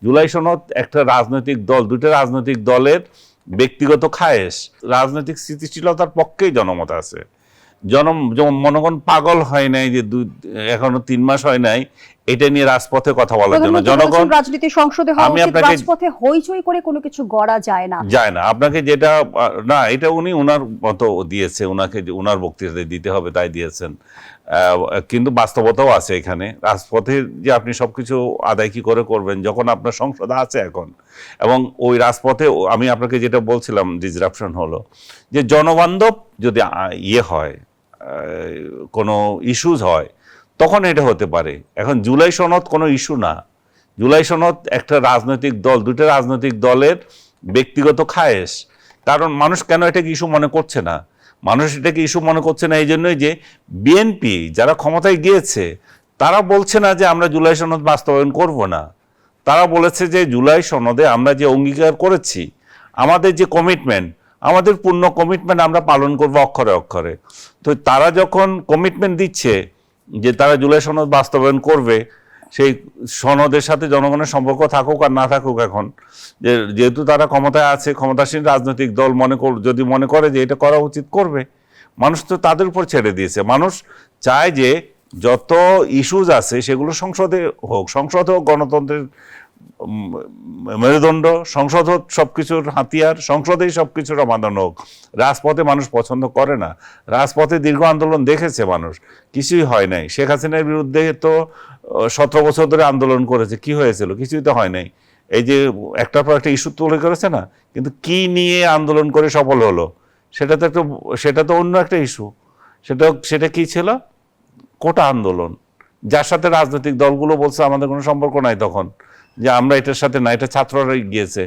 জুলাই সনদ একটা রাজনৈতিক দল, দুটো রাজনৈতিক দলের ব্যক্তিগত খায়েশ। রাজনৈতিক স্থিতিশীলতার পক্ষেই জনমত আছে। জনগণ পাগল হয় নাই যে এখনো 3 মাস হয় নাই এটা নিয়ে রাজপথে কথা বলার জন্য। জনগণ রাজনীতি সংসদে হওয়া উচিত, রাজপথে হইচই করে কোনো কিছু গড়া যায় না। আপনাকে যেটা না, এটা উনি ওনার মতো দিয়েছে, ওনাকে ওনার বক্তৃতায় দিতে হবে তাই দিয়েছেন, কিন্তু বাস্তবতাও আছে এখানে। রাজপথে যে আপনি সবকিছু আদায় কি করে করবেন যখন আপনার সংসদ আছে এখন, এবং ওই রাজপথে আমি আপনাকে যেটা বলছিলাম ডিসরাপশন হলো যে জনবান্ধব যদি ইয়ে হয়, কোনো ইস্যুজ হয় তখন এটা হতে পারে। এখন জুলাই সনদ কোনো ইস্যু না। জুলাই সনদ একটা রাজনৈতিক দল, দুটো রাজনৈতিক দলের ব্যক্তিগত খায়েশ। কারণ মানুষ কেন এটাকে ইস্যু মনে করছে না? মানুষ এটাকে ইস্যু মনে করছে না এই জন্যই যে বিএনপি যারা ক্ষমতায় গিয়েছে তারা বলছে না যে আমরা জুলাই সনদ বাস্তবায়ন করব না। তারা বলেছে যে জুলাই সনদে আমরা যে অঙ্গীকার করেছি, আমাদের যে কমিটমেন্ট, আমাদের পূর্ণ কমিটমেন্ট আমরা পালন করব অক্ষরে অক্ষরে। তো তারা যখন কমিটমেন্ট দিচ্ছে যে তারা জুলাই সনদ বাস্তবায়ন করবে, সেই সনদের সাথে জনগণের সম্পর্ক থাকুক আর না থাকুক, এখন যেহেতু তারা ক্ষমতায় আছে, ক্ষমতাসীন রাজনৈতিক দল যদি মনে করে যে এটা করা উচিত করবে, মানুষ তো তাদের উপর ছেড়ে দিয়েছে। মানুষ চায় যে যত ইস্যুজ আছে সেগুলো সংসদে হোক, সংসদ হোক গণতন্ত্রের মেরুদণ্ড, সংসদ হোক সবকিছুর হাতিয়ার, সংসদেই সবকিছুর সমাধান হোক। রাজপথে মানুষ পছন্দ করে না। রাজপথে দীর্ঘ আন্দোলন দেখেছে মানুষ, কিছুই হয় নাই। শেখ হাসিনার বিরুদ্ধে তো 17 বছর ধরে আন্দোলন করেছে, কি হয়েছিল? কিছুই তো হয় নাই। এই যে একটার পর একটা ইস্যু তুলে করেছে না, কিন্তু কি নিয়ে আন্দোলন করে সফল হলো সেটা তো অন্য একটা ইস্যু। সেটা কি ছিল? কোটা আন্দোলন, যার সাথে রাজনৈতিক দলগুলো বলছে আমাদের কোনো সম্পর্ক নাই তখন, যে আমরা এটার সাথে না, এটা ছাত্ররাই গিয়েছে।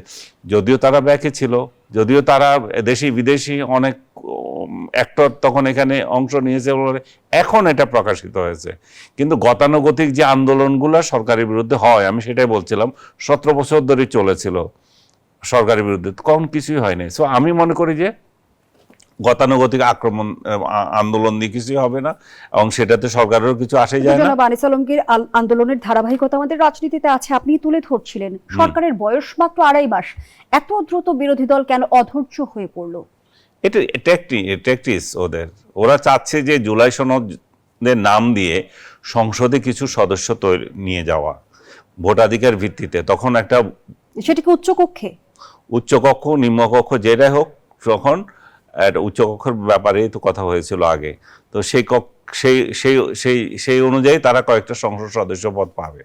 যদিও তারা ব্যাকে ছিল, যদিও তারা দেশি বিদেশি অনেক অ্যাক্টর তখন এখানে অংশ নিয়েছে বলে এখন এটা প্রকাশিত হয়েছে। কিন্তু গতানুগতিক যে আন্দোলনগুলো সরকারের বিরুদ্ধে হয়, আমি সেটাই বলছিলাম, 17 বছর ধরে চলেছিল সরকারের বিরুদ্ধে, কখন কিছুই হয়নি। সো আমি মনে করি যে গতানুগতিক আন্দোলন দিয়ে কিছুই হবে না, এবং সেটাতে সরকারেরও কিছু আসে যায় না। আনিস আলমগীর, আন্দোলনের ধারাবাহিকতা আমাদের রাজনীতিতে আছে, আপনি তুলে ধরছিলেন। সরকারের বয়স মাত্র 2.5 মাস, এত দ্রুত বিরোধী দল কেন অধৈর্য হয়ে পড়লো? এটা ট্যাকটিস ওদের। ওরা চাচ্ছে যে জুলাই সনদের নাম দিয়ে সংসদে কিছু সদস্য নিয়ে যাওয়া ভোটাধিকার ভিত্তিতে। তখন একটা সেটা কি উচ্চকক্ষ নিম্নকক্ষ যেটাই হোক, তখন একটা উচ্চকক্ষের ব্যাপারেই তো কথা হয়েছিল আগে। তো সেই অনুযায়ী তারা কয়েকটা সংসদ সদস্য পদ পাবে।